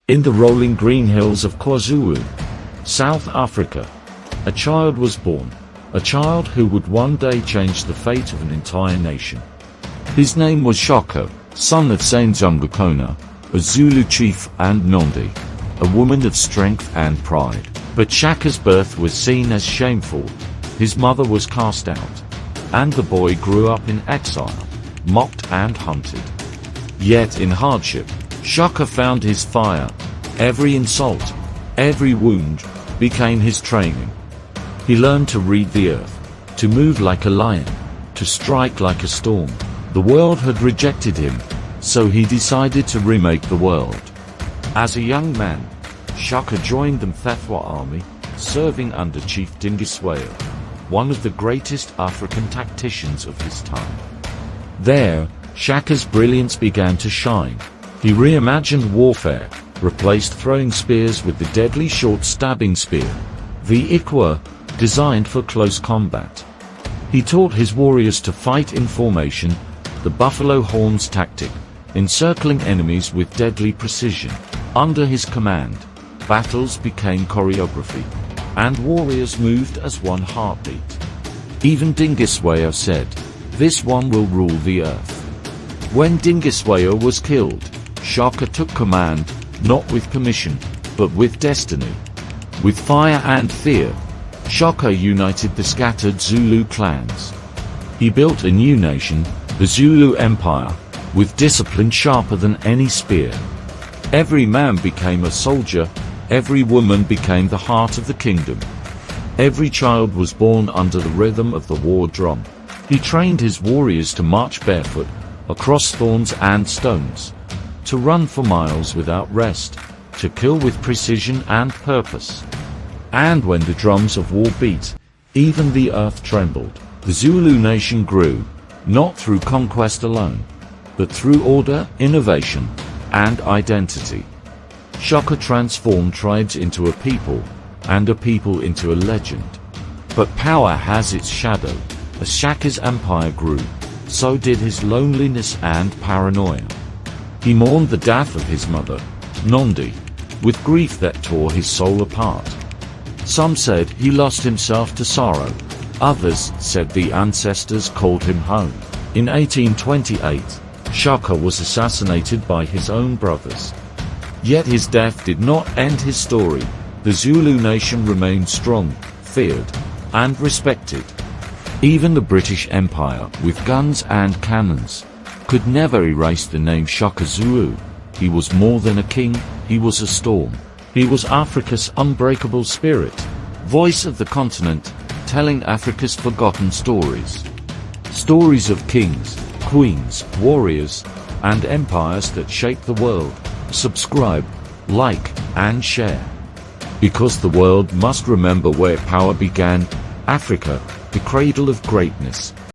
In the rolling green hills of KwaZulu, South Africa, a child was born, a child who would one day change the fate of an entire nation. His name was Shaka, son of Zulu, a Zulu chief, and Nondi, a woman of strength and pride. But Shaka's birth was seen as shameful. His mother was cast out, and the boy grew up in exile, mocked and hunted. Yet in hardship, Shaka found his fire. Every insult, every wound, became his training. He learned to read the earth, to move like a lion, to strike like a storm. The world had rejected him, so he decided to remake the world. As a young man, Shaka joined the Mthethwa army, serving under Chief Dingiswayo, one of the greatest African tacticians of his time. There, Shaka's brilliance began to shine. He reimagined warfare, replaced throwing spears with the deadly short stabbing spear, the Ikwa, designed for close combat. He taught his warriors to fight in formation, the buffalo horns tactic, encircling enemies with deadly precision. Under his command, battles became choreography, and warriors moved as one heartbeat. Even Dingiswayo said, "This one will rule the earth." When Dingiswayo was killed, Shaka took command, not with permission, but with destiny. With fire and fear, Shaka united the scattered Zulu clans. He built a new nation, the Zulu Empire, with discipline sharper than any spear. Every man became a soldier, every woman became the heart of the kingdom. Every child was born under the rhythm of the war drum. He trained his warriors to march barefoot, across thorns and stones, to run for miles without rest, to kill with precision and purpose. And when the drums of war beat, even the earth trembled. The Zulu nation grew, not through conquest alone, but through order, innovation, and identity. Shaka transformed tribes into a people, and a people into a legend. But power has its shadow. As Shaka's empire grew, so did his loneliness and paranoia. He mourned the death of his mother, Nondi, with grief that tore his soul apart. Some said he lost himself to sorrow. Others said the ancestors called him home. In 1828, Shaka was assassinated by his own brothers. Yet his death did not end his story. The Zulu nation remained strong, feared, and respected. Even the British Empire, with guns and cannons, could never erase the name Shaka Zulu. He was more than a king, he was a storm. He was Africa's unbreakable spirit, voice of the continent, telling Africa's forgotten stories. Stories of kings, queens, warriors, and empires that shaped the world. Subscribe, like, and share. Because the world must remember where power began, Africa, the cradle of greatness.